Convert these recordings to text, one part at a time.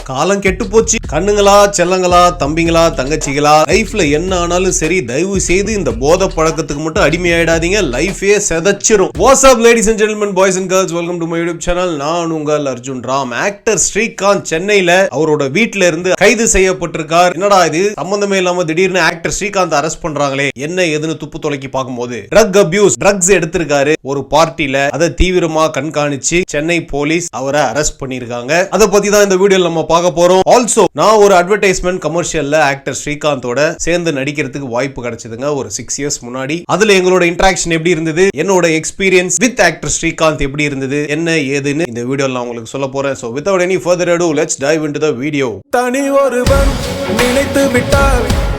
காலம் கெட்டு போச்சு. கண்ணுங்களா, செல்லங்களா, தம்பிங்களா, தங்கச்சிகளா, லைஃப்ல என்ன ஆனாலும் சரி, தயவு செய்து இந்த போதை பழக்கத்துக்கு மட்டும் அடிமையாயிடாதீங்க. லைஃபே செதச்சிரும். What's up ladies and gentlemen, boys and girls, welcome to my YouTube channel. நான் உங்கள் அர்ஜுன் ராம். ஆக்டர் ஸ்ரீகாந்த் சென்னையில அவரோட வீட்டுல இருந்து கைது செய்யப்பட்டிருக்கார். என்னடா இது சம்பந்தமே இல்லாம திடீர்னு ஆக்டர் ஸ்ரீகாந்த் அரெஸ்ட் பண்றாங்களே, என்ன ஏதுன்னு துப்பு தொலைக்கி பார்க்கும்போது ட்ரக் அபியூஸ், ட்ரக்ஸ் எடுத்திருக்காரு ஒரு பார்ட்டில. அதை தீவிரமா கண்காணிச்சு சென்னை போலீஸ் அவரை அரெஸ்ட் பண்ணிருக்காங்க. அதை பத்தி தான் இந்த வீடியோல நம்ம பார்க்க போறோம். ஆல்சோ நான் ஒரு அட்வர்டைஸ்மெண்ட் கமர்ஷியல்ல ஆக்டர் ஸ்ரீகாந்தோட சேர்ந்து நடிக்கிறதுக்கு வாய்ப்பு கிடைச்சதுங்க ஒரு 6 இயர்ஸ் முன்னாடி. அதுல எங்களோட இன்டராக்ஷன் எப்படி இருந்தது, என்னோட எக்ஸ்பீரியன்ஸ் வித் ஆக்டர் ஸ்ரீகாந்த் எப்படி இருந்தது, என்ன ஏதுன்னு இந்த வீடியோல நான் உங்களுக்கு சொல்ல போறேன். So without any further ado, let's dive into the video. தனி ஒருவன் நினைத்து விட்டார்.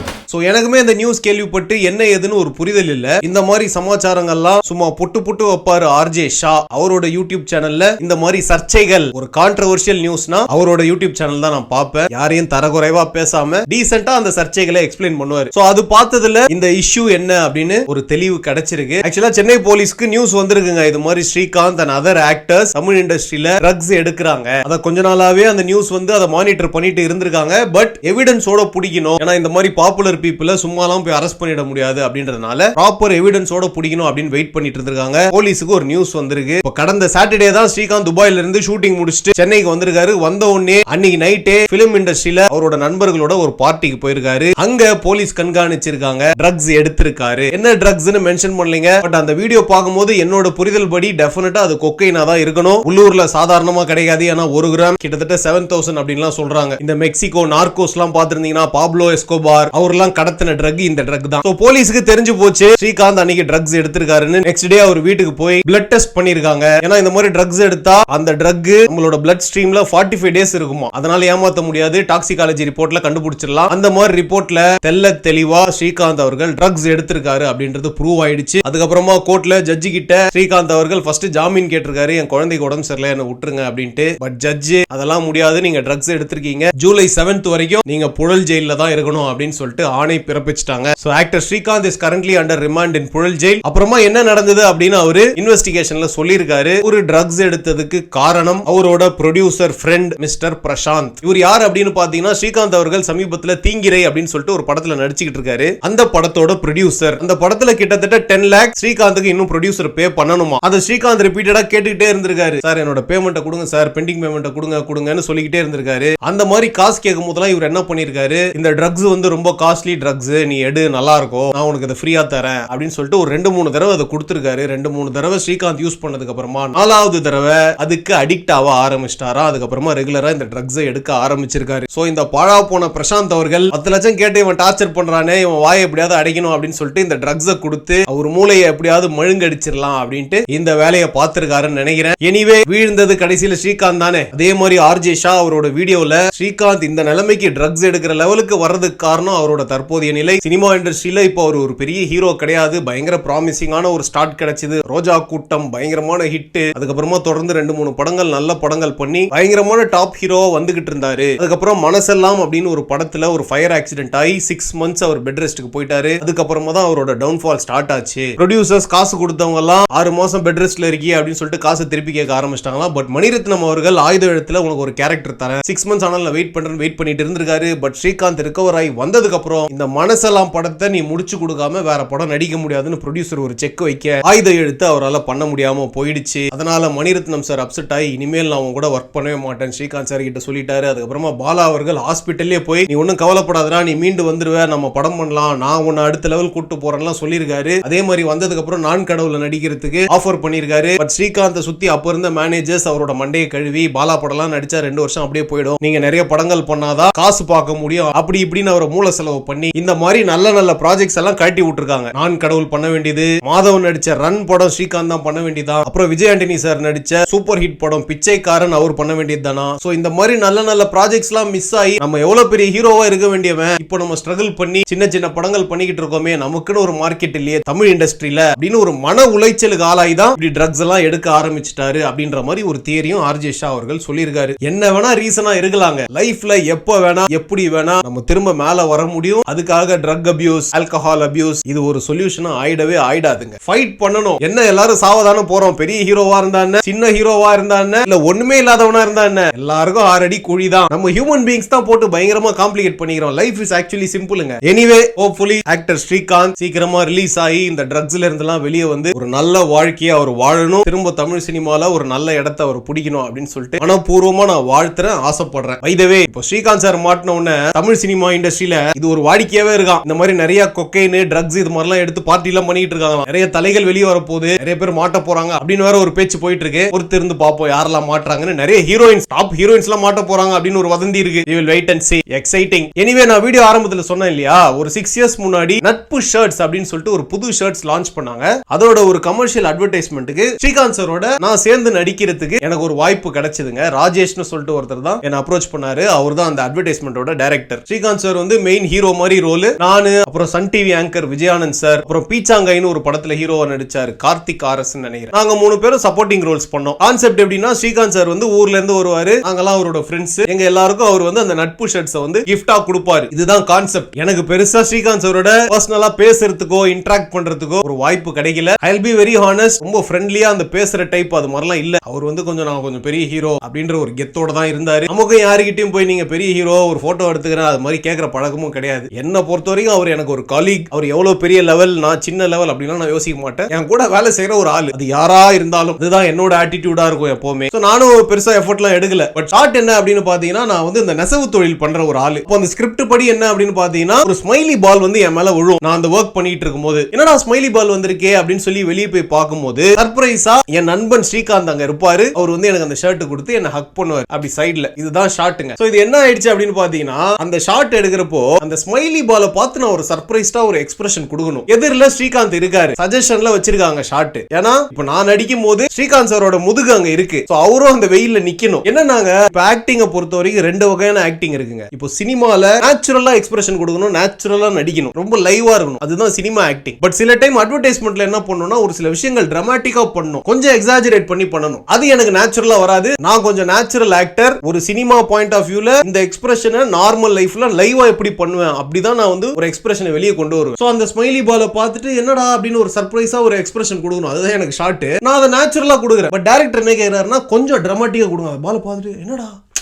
சோ எனக்குமே இந்த நியூஸ் கேள்விப்பட்டு என்ன ஏதுன்னு ஒரு புரிதல் இல்ல. இந்த மாதிரி சமாச்சாரங்கள்லாம் சும்மா புட்டு புட்டு வைப்பாரு ஆர்ஜே ஷா. அவரோட யூடியூப் சேனல்ல இந்த மாதிரி சர்ச்சைகள், ஒரு கான்ட்ரோவர்ஷியல் நியூஸ்னா அவரோட யூடியூப் சேனல் தான் நான் பார்ப்பேன். யாரையும் தரக்குறைவா பேசாம டீசென்ட்டா அந்த சர்ச்சைகளை எக்ஸ்பிளைன் பண்ணுவாரு. சோ அது பார்த்ததுல இந்த இஷ்யூ என்ன அப்படின்னு ஒரு தெளிவு கிடைச்சிருக்கு. ஆக்சுவலா சென்னை போலீஸ்க்கு நியூஸ் வந்திருக்குங்க, இது மாதிரி Srikanth and other actors Tamil இண்டஸ்ட்ரியில ட்ரக்ஸ் எடுக்கிறாங்க. அத கொஞ்ச நாளாவே அந்த நியூஸ் வந்து அதை மானிட்டர் பண்ணிட்டு இருந்திருக்காங்க. பட் எவிடன்ஸோட பிடிக்கணும், ஏன்னா இந்த மாதிரி பாப்புலர் பீப்புள சும்மாலாம் போய் அரெஸ்ட் பண்ணிட முடியாது அப்படின்றதுனால ப்ராப்பர் எவிடன்ஸோட பிடிக்கணும் அப்படின்னு வெயிட் பண்ணிட்டு இருக்காங்க. போலீஸுக்கு ஒரு நியூஸ் வந்திருக்கு. கடந்த சாட்டர்டே தான் ஸ்ரீகாந்த் துபாயில இருந்து ஷூட்டிங் முடிச்சுட்டு சென்னைக்கு வந்திருக்காரு. வந்த உடனே அன்னைக்கு நைட்டே பிலிம் இண்டஸ்ட்ரியில அவரோட நண்பர்களோட ஒரு பார்ட்டிக்கு போயிருக்காரு. அங்க போலீஸ் கண்காணிச்சிருக்காங்க. ட்ரக்ஸ் எடுத்திருக்காரு. என்ன ட்ரக்ஸ்னு மென்ஷன் பண்ணலீங்க. பட் அந்த வீடியோ பார்க்கும்போது என்னோட புரிதல் படி டெஃபினட்டா அது கொக்கைனா தான் இருக்கணும். உள்ளூர்ல சாதாரணமா கிடைக்காது. ஏன்னா 1 கிராம் கிட்டத்தட்ட 7000 அப்படின்லாம் சொல்றாங்க. இந்த மெக்சிகோ நார்கோஸ் எல்லாம் பாத்துருந்தீங்கன்னா பாப்லோ எஸ்கோபார் அவர்லாம் கடத்தின ட்ரக் இந்த ட்ரக் தான். சோ போலீஸ்க்கு தெரிஞ்சு போச்சு ஸ்ரீகாந்த் அன்னைக்கு ட்ரக்ஸ் எடுத்திருக்காருன்னு. நெக்ஸ்ட் டே அவர் வீட்டுக்கு போய் பிளட் டெஸ்ட் பண்ணிருக்காங்க. ஏன்னா இந்த மாதிரி ட்ரக்ஸ் எடுத்தா அந்த ட்ரக் நம்மளோட பிளட் ஸ்ட்ரீம்ல 45 டேஸ் இருக்குமா, அதனால ஏமாத்த முடியாது. டாக்ஸிகாலஜி ரிப்போர்ட்ல கண்டுபிடிச்சிடலாம். அந்த மாதிரி ரிப்போர்ட்ல தெல்ல தெளிவா ஸ்ரீகாந்த் அவர்கள் ட்ரக்ஸ் எடுத்திருக்காரு அப்படின்றது ப்ரூவ் ஆயிடுச்சு. அதுக்கப்புறமா கோர்ட்ல ஜட்ஜி கிட்ட ஸ்ரீகாந்த் அவர்கள் ஃபர்ஸ்ட் ஜாமீன் கேட்டிருக்காரு. என் குழந்தைக்கு உடம்பு சரியில்லை, என்ன விட்டுருங்க அப்படின்ட்டு. பட் ஜட்ஜ் அதெல்லாம் முடியாது, நீங்க ட்ரக்ஸ் எடுத்திருக்கீங்க, ஜூலை 7th வரைக்கும் நீங்க புழல் ஜெயில தான் இருக்கணும் அப்படின்னு சொல்லிட்டு ஆணை பிறப்பிச்சிட்டாங்க. So actor Srikanth is currently under remand in Puzhal jail. அப்புறமா என்ன நடந்தது அப்படின்னு அவரு இன்வெஸ்டிகேஷன்ல சொல்லியிருக்காரு. ஒரு ட்ரக்ஸ் எடுத்ததுக்கு காரணம் அவரோட ப்ரொடியூசர் ஃப்ரெண்ட் மிஸ்டர் பிரசாந்த். இவர் யார் அப்படின்னு பாத்தீங்கன்னா ஸ்ரீகாந்த் அவர்கள் சமீபத்துல தீங்கிரை அப்படின்னு சொல்லிட்டு ஒரு படத்துல நடிச்சுக்கிட்டு இருக்காரு. அந்த படத்தோட ப்ரொடியூசர். அந்த படத்துல கிட்டத்தட்ட 10 lakh ஸ்ரீகாந்துக்கு இன்னும் ப்ரொடியூசர் பே பண்ணணுமா. அதை ஸ்ரீகாந்த் ரிப்பீட்டடா கேட்டுக்கிட்டே இருந்திருக்காரு. சார் என்னோட பேமெண்ட்டை கொடுங்க சார், பெண்டிங் பேமெண்ட்டை கொடுங்கன்னு சொல்லிக்கிட்டே இருந்திருக்காரு. அந்த மாதிரி காசு கேட்கும் போதெல்லாம் இவர் என்ன பண்ணிருக்காரு, இந்த ட்ரக்ஸ் வந்து ரொம்ப காஸ்ட்லி ட்ரக்ஸ், நீ எடு நல்லா இருக்கும், நான் உனக்கு அதை ஃப்ரீயா தரேன் அப்படின்னு சொல்லிட்டு ஒரு 2-3 தடவை அதை கொடுத்திருக்காரு. 2-3 தடவை ஸ்ரீகாந்த் யூஸ் பண்ணதுக்கு அப்புறமா 4வது தடவை அதுக்கு அடிக்ட் ஆக ஆரம்பிச்சிட்டாரா. அதுக்கப்புறமா ரெகுலரா இந்த ட்ரக்ஸை எடுக்க ஆரம்பிச்சிருக்காரு. சோ இந்த பாழா போன பிரசாந்த் அவர்கள் 10 லட்சம் கேட்டு இவன் டார்ச்சர் பண்றானே, இவன் வாயை எப்படியாவது அடைக்கணும் அப்படின்னு சொல்லிட்டு இந்த ட்ரக்ஸை கொடுத்து அவர் மூளையை எப்படியாவது மழுங்கடிச்சிடலாம் அப்படின்ட்டு இந்த வேலையை பார்த்திருக்காருன்னு நினைக்கிறேன். எனிவே வீழ்ந்தது கடைசியில ஸ்ரீகாந்த் தானே. அதே மாதிரி ஆர்ஜே ஷா அவரோட வீடியோல ஸ்ரீகாந்த் இந்த நிலைமைக்கு ட்ரக்ஸ் எடுக்கிற லெவலுக்கு வர்றதுக்கு காரணம் அவரோட தற்போதைய நிலை. சினிமா இண்டஸ்ட்ரியில இப்போ அவர் ஒரு பெரிய ஹீரோ கிடையாது. பயங்கர ப்ராமிசிங்கான ஒரு ஸ்டார்ட் கிடைச்சது. ரோஜா கூட்டம் பயங்கரமான ஹிட். அதுக்கப்புறமா தொடர்ந்து 2-3 படங்கள் நல்ல படங்கள் பண்ணி பயங்கரமான டாப் ஹீரோ வந்துகிட்டு இருந்தாரு. அதுக்கப்புறம் மனசெல்லாம் அப்படின்னு ஒரு படத்துல ஒரு ஃபயர் ஆக்சிடென்ட் ஆகி 6 months அவர் பெட் ரெஸ்ட்க்கு போயிட்டாரு. அதுக்கப்புறமா தான் அவரோட டவுன்ஃபால் ஸ்டார்ட் ஆச்சு. ப்ரொடியூசர்ஸ் காசு கொடுத்தவங்க எல்லாம் 6 மாசம் பெட் ரெஸ்ட்ல இருக்கீங்க அப்படின்னு சொல்லிட்டு காசு திருப்பி கேட்க ஆரம்பிச்சிட்டாங்களா. பட் மணிரத்னம் அவர்கள் ஆயுத எழுத்துல உனக்கு ஒரு கேரக்டர் தரேன், 6 months ஆனாலும் வெயிட் பண்ணிட்டு இருந்திருக்காரு. பட் ஸ்ரீகாந்த் ரிகவர் ஆகி வந்ததுக்கு அப்புறம் இந்த மனசெல்லாம் படத்தை நீ முடிச்சு கொடுக்காம வேற படம் நடிக்க முடியாதுன்னு ப்ரொடியூசர் ஒரு செக் வைக்க ஆயுத எழுத்து அவரால் பண்ண முடியாம போயிடுச்சு. அதனால மணிரத்னம் சார் அப்செட் ஆகி இனிமேல் நான் கூட ஒர்க் பண்ணவே மாட்டேன் ஸ்ரீகாந்த் சார் கிட்ட சொல்லிட்டாரு. அதுக்கப்புறமா பாலா அவர்கள் ஹாஸ்பிட்டல்லே போய் நீ ஒன்னும் கவலைப்படாதடா, நீ மீண்டு வந்துருவ, நம்ம படம் பண்ணலாம், நான் உன்னை அடுத்த லெவல் கூட்டு போறேன்னு சொல்லியிருக்காரு. அதே மாதிரி வந்ததுக்கு அப்புறம் நான் கடவுள நடிக்கிறதுக்கு ஆஃபர் பண்ணிருக்காரு. பட் ஸ்ரீகாந்த் சுத்தி அப்ப இருந்த மேனேஜர்ஸ் அவரோட மண்டையை கழுவி பாலா படம்லாம் நடிச்சா 2 வருஷம் அப்படியே போயிடும், நீங்க நிறைய படங்கள் பண்ணாதான் காசு பார்க்க முடியும் அப்படி இப்படின்னு அவரை மூல செலவு பண்ணி இந்த மாதிரி நல்ல நல்ல ப்ராஜெக்ட்ஸ் எல்லாம் கட்டி விட்டுருக்காங்க. நான் கடவுள் பண்ண வேண்டியது, மாதவன் நடிச்ச ரன் படம் ஸ்ரீகாந்த் தான் பண்ண வேண்டியதான். அப்புறம் விஜய் ஆண்டனி சார் நடிச்ச சூப்பர் ஹிட் படம் பிச்சைக்காரன் அவர் பண்ண வேண்டியது தானா. சோ இந்த மாதிரி நல்ல நல்ல ப்ராஜெக்ட்ஸ் எல்லாம் மிஸ் ஆகி நம்ம எவ்வளவு பெரிய ஹீரோவா இருக்க வேண்டியவன் இப்போ நம்ம ஸ்ட்ரகிள் பண்ணி சின்ன சின்ன படங்கள் பண்ணிக்கிட்டு இருக்கோமே, நமக்குன்னு ஒரு மார்க்கெட் இல்லையே தமிழ் இண்டஸ்ட்ரியில அப்படின்னு ஒரு மன உளைச்சலுக்கு ஆளாய் தான் இப்படி ட்ரக்ஸ் எல்லாம் எடுக்க ஆரம்பிச்சிட்டாரு அப்படின்ற மாதிரி ஒரு தியரியும் ஆர்ஜே ஷா அவர்கள் சொல்லியிருக்காரு. என்ன வேணா ரீசனா இருக்கலாங்க, லைஃப்ல எப்ப வேணா எப்படி வேணா நம்ம திரும்ப மேல வர முடியும். தெரியும். அதுக்காக ட்ரக் அபியூஸ், ஆல்கஹால் அபியூஸ் இது ஒரு சொல்யூஷனா ஆயிடவே ஆயிடாதுங்க. ஃபைட் பண்ணணும். என்ன எல்லாரும் சாவதான போறோம். பெரிய ஹீரோவா இருந்தா என்ன, சின்ன ஹீரோவா இருந்தா என்ன, இல்ல ஒண்ணுமே இல்லாதவனா இருந்தா என்ன, எல்லாருக்கும் 6 அடி குழி தான். நம்ம ஹியூமன் பீயிங்ஸ் தான் போட்டு பயங்கரமா காம்ப்ளிகேட் பண்ணிக்கிறோம். லைஃப் இஸ் ஆக்சுவலி சிம்பிள்ங்க. எனிவே ஹோப்ஃபுல்லி ஆக்டர் ஸ்ரீகாந்த் சீக்கிரமா ரிலீஸ் ஆகி இந்த ட்ரக்ஸ்ல இருந்தெல்லாம் வெளியே வந்து ஒரு நல்ல வாழ்க்கையை அவர் வாழணும். திரும்ப தமிழ் சினிமால ஒரு நல்ல இடத்தை அவர் பிடிக்கணும் அப்படின்னு சொல்லிட்டு மனப்பூர்வமா நான் வாழ்த்துறேன், ஆசைப்படுறேன். பை தி வே இப்போ ஸ்ரீகாந்த் சார் மாட்டின உடனே தமிழ் சினிமா இண்டஸ்ட்ரியில இது ஒரு வாடிக்கையாவே இருக்கான். இந்த மாதிரி நிறைய கொக்கைன், ட்ரக்ஸ் இது மாதிரிலாம் எடுத்து பார்ட்டி எல்லாம் பண்ணிட்டு இருக்காங்க. நிறைய தலைகள் வெளியே வரப்போகுது, நிறைய பேர் மாட்ட போறாங்க அப்படின்னு வேற ஒரு பேச்சு போயிட்டு இருக்கு. பொறுத்து இருந்து பாப்போம் யாரெல்லாம் மாட்டுறாங்கன்னு. நிறைய ஹீரோயின்ஸ், டாப் ஹீரோயின்ஸ் எல்லாம் மாட்ட போறாங்க அப்படின்னு ஒரு வதந்தி இருக்கு. You will wait and see. Exciting. Anyway, நான் வீடியோ ஆரம்பத்துல சொன்னேன் இல்லையா, ஒரு 6 இயர்ஸ் முன்னாடி நட்பு ஷர்ட்ஸ் அப்படின்னு சொல்லிட்டு ஒரு புது ஷர்ட்ஸ் லான்ச் பண்ணாங்க. அதோட ஒரு கமர்ஷியல் அட்வர்டைஸ்மெண்ட்டுக்கு ஸ்ரீகாந்த் சரோட நான் சேர்ந்து நடிக்கிறதுக்கு எனக்கு ஒரு வாய்ப்பு கிடைச்சதுங்க. ராஜேஷ்னு சொல்லிட்டு ஒருத்தர் தான் என்ன அப்ரோச் பண்ணாரு. அவர் தான் அந்த அட்வர்டைஸ்மெண்டோட டைரக்டர். ஸ்ரீகாந்த் சார் வந்து மெயின் ஹீரோ மாதிரி ரோல், நானு அப்புறம் Sun TV anchor Vijayanand sir, அப்புறம் பீச்சாங்கைன்னு ஒரு படத்துல ஹீரோவா நடிச்சாரு கார்த்திக் ஆர்எஸ் நினைக்கிறேன். நாங்க 3 பேரும் சப்போர்ட்டிங் ரோல்ஸ் பண்ணோம். கான்செப்ட் எப்படின்னா, ஸ்ரீகாந்த் சார் வந்து ஊர்ல இருந்து வருவாரு, நாங்கெல்லாம் அவரோட ஃப்ரெண்ட்ஸ். எங்க எல்லாருக்கும் அவர் வந்து அந்த நட்பு ஷர்ட்ஸ் வந்து கிஃப்டா கொடுப்பாரு. இதுதான் கான்செப்ட். எனக்கு பெருசா ஸ்ரீகாந்த் சாரோட பர்சனலா பேசுறதுக்கோ இன்டராக்ட் பண்றதுக்கோ ஒரு வாய்ப்பு கிடைக்கல. I will be very honest. ரொம்ப ஃப்ரெண்ட்லியா அந்த பேசுற டைப் அது மாதிரிலாம் இல்ல. அவர் வந்து நான் கொஞ்சம் பெரிய ஹீரோ அப்படின்ற ஒரு கெத்தோட தான் இருந்தாரு. நமக்கு யாருக்கிட்டையும் போய் நீங்க பெரிய ஹீரோ ஒரு போட்டோ எடுத்துக்கிறேன் அது மாதிரி கேட்கிற பழக்கமும் கிடையாது. என்ன பொறுத்த வரைக்கும் அவர் எனக்கு ஒரு காலீக். அவர் எவ்வளவு பெரிய லெவல், நான் சின்ன லெவல் அப்படிலாம் நான் யோசிக்க மாட்டேன். என் கூட வேலை செய்யற ஒரு ஆளு, அது யாரா இருந்தாலும் இதுதான் என்னோட ஆட்டிடியூடா இருக்கும் எப்பவுமே. நானும் பெருசா எஃபர்ட்லாம் எடுக்கல. பட் ஷார்ட் என்ன அப்படின்னு பாத்தீங்கன்னா, நான் வந்து இந்த நெசவு தொழில் பண்ற ஒரு ஆளு. இப்போ அந்த ஸ்கிரிப்ட் படி என்ன அப்படின்னு பாத்தீங்கன்னா, ஒரு ஸ்மைலி பால் வந்து என் மேல விழும். நான் அந்த ஒர்க் பண்ணிட்டு இருக்கும்போது என்னடா ஸ்மைலி பால் வந்திருக்கே அப்படின்னு சொல்லி வெளியே போய் பார்க்கும்போது சர்ப்ரைஸா என் நண்பன் ஸ்ரீகாந்த் அங்க இருப்பாரு. அவர் வந்து எனக்கு அந்த ஷர்ட் கொடுத்து என்ன ஹக் பண்ணுவார் அப்படி சைடுல. இதுதான் ஷார்ட்டுங்க. சோ இது என்ன ஆயிடுச்சு அப்படின்னு பாத்தீங்கன்னா, அந்த ஷார்ட் எடுக்கிறப்போ அந்த ஸ்மைலி பாலை பார்த்து நான் ஒரு சர்ப்ரைஸ்டா ஒரு எக்ஸ்பிரஷன் கொடுக்கணும். எதிரில ஸ்ரீகாந்த் இருக்காரு, சஜஷன்ல வச்சிருக்காங்க ஷார்ட். ஏன்னா இப்ப நான் நடிக்கும் போது ஸ்ரீகாந்த் சாரோட முதுகு அங்க இருக்கு. சோ அவரும் அந்த வெயில்ல நிக்கணும். என்னன்னாங்க, இப்ப ஆக்டிங்க பொறுத்த வரைக்கும் 2 வகையான ஆக்டிங் இருக்குங்க. இப்போ சினிமால நேச்சுரலா எக்ஸ்பிரஷன் கொடுக்கணும், நேச்சுரலா நடிக்கணும், ரொம்ப லைவா இருக்கணும். அதுதான் சினிமா ஆக்டிங். பட் சில டைம் அட்வர்டைஸ்மெண்ட்ல என்ன பண்ணணும்னா, ஒரு சில விஷயங்கள் டிராமாட்டிக்கா பண்ணணும், கொஞ்சம் எக்ஸாஜரேட் பண்ணி பண்ணணும். அது எனக்கு நேச்சுரலா வராது. நான் கொஞ்சம் நேச்சுரல் ஆக்டர். ஒரு சினிமா பாயிண்ட் ஆஃப் வியூல இந்த எக்ஸ்பிரஷனை நார்மல் லைஃப்ல லைவா எப்படி பண்ணுவேன் அப்படிதான் நான் வந்து ஒரு எக்ஸ்பிரஷனை வெளியே கொண்டு வருவேன். சோ அந்த ஸ்மைலி பாலை பார்த்துட்டு என்னடா அப்படின்னு ஒரு சர்ப்ரைஸா ஒரு எக்ஸ்பிரஷன் கொடுக்கணும். அதுதான் எனக்கு ஷார்ட். நான் அதை நேச்சுரலா கொடுக்குறேன். பட் டைரக்டர் என்ன கேக்குறாருன்னா, கொஞ்சம் டிராமாட்டிக்கா கொடுங்க. அந்த பாலை பார்த்துட்டு என்னடா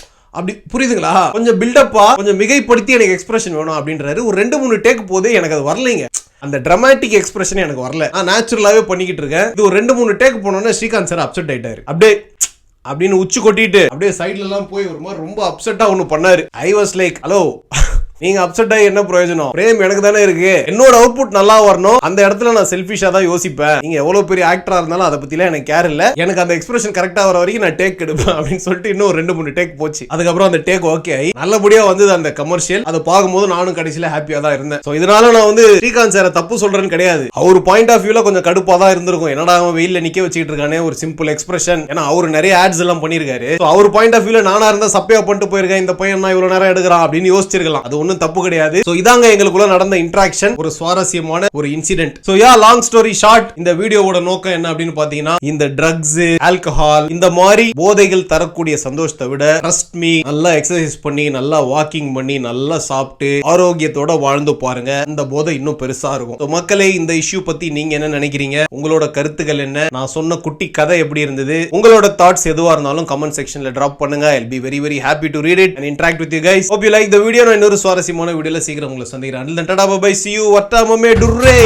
அப்படி, புரியுதுங்களா? கொஞ்சம் பில்டப்பா, கொஞ்சம் மிகைப்படுத்தி எனக்கு எக்ஸ்பிரஷன் வேணும் அப்படின்றாரு. ஒரு 2-3 டேக் போது எனக்கு அது வரலைங்க. அந்த டிராமாட்டிக் எக்ஸ்பிரஷன் எனக்கு வரல. நான் நேச்சுரலாவே பண்ணிக்கிட்டு இருக்கேன். இது ஒரு 2-3 டேக் போனோன்னே ஸ்ரீகாந்த் சார் அப்செட் ஆயிட்டாரு. அப்படியே அப்படின்னு உச்சி கொட்டிட்டு அப்படியே சைட்ல எல்லாம் போய் ஒரு மாதிரி ரொம்ப அப்செட்டா ஒண்ணு பண்ணாரு. ஐ வாஸ் லைக், ஹலோ, நீங்க அப்செட் ஆகி என்ன பிரயோஜனம்? பிரேம் எனக்கு தானே இருக்கு, என்னோட அவுட்புட் நல்லா வரணும். அந்த இடத்துல நான் செல்ஃபிஷா தான் யோசிப்பேன். நீங்க எவ்வளவு பெரிய ஆக்டரா இருந்தாலும் அதை பத்திலாம் எனக்கு கேர் இல்ல. எனக்கு அந்த எக்ஸ்பிரஷன் கரெக்டா வர வரைக்கும் நான் டேக் எடுப்பேன் அப்படின்னு சொல்லிட்டு இன்னும் 2-3 டேக் போச்சு. அதுக்கப்புறம் அந்த டேக் ஓகே ஆகி நல்லபடியா வந்து அந்த கமர்ஷியல் அதை பார்க்கும்போது நானும் கடைசியில ஹாப்பியா தான் இருந்தேன். சோ இதனால நான் வந்து ஸ்ரீகாந்த் சாரை தப்பு சொல்றேன்னு கிடையாது. அவர் பாயிண்ட் ஆஃப் வியூல கொஞ்சம் கடுப்பா தான் இருந்திருக்கும். என்னடா அவன் வெயில்ல நிக்க வச்சுட்டு இருக்கானே, ஒரு சிம்பிள் எக்ஸ்பிரஷன். ஏன்னா அவரு நிறைய ஆட்ஸ் எல்லாம் பண்ணிருக்காரு. அவர் பாயிண்ட் ஆஃப் வியூல நானா இருந்தா சப்பையா பண்ணிட்டு போயிருக்கேன், இந்த பையன் நான் இவ்வளவு நேரம் எடுக்கிறான் அப்படின்னு யோசிச்சிருக்கலாம். அது ஒன்னும் தப்பு கிடையாது. சோ இதாங்க எங்களுக்குள்ள நடந்த இன்டராக்ஷன், ஒரு சுவாரஸ்யமான ஒரு incident. So yeah, long story short, இந்த வீடியோவோட நோக்கம் என்ன அப்படின்னு பாத்தீங்கன்னா, இந்த ட்ரக்ஸ், ஆல்கஹால், இந்த மாதிரி போதைகள் தரக்கூடிய சந்தோஷத்தை விட ட்ரஸ்ட் மீ, நல்லா எக்ஸசைஸ் பண்ணி, நல்லா வாக்கிங் பண்ணி, நல்லா சாப்பிட்டு ஆரோக்கியத்தோட வாழ்ந்து பாருங்க. இந்த போதை இன்னும் பெருசா இருக்கும். மக்களே, இந்த இஷ்யூ பத்தி நீங்க என்ன நினைக்கிறீங்க? உங்களோட கருத்துக்கள் என்ன? நான் சொன்ன குட்டி கதை எப்படி இருந்தது? உங்களோட தாட்ஸ் எதுவா இருந்தாலும் கமெண்ட் செக்ஷன்ல டிராப் பண்ணுங்க. I'll be very very happy to read it and interact with you guys. Hope you like the video. நான் இன்னொரு சுவாரஸ்யமான வீடியோல சீக்கிரம் உங்களை சந்திக்கிறேன். Until then, tada, bye bye, see you. Vatta mame durre.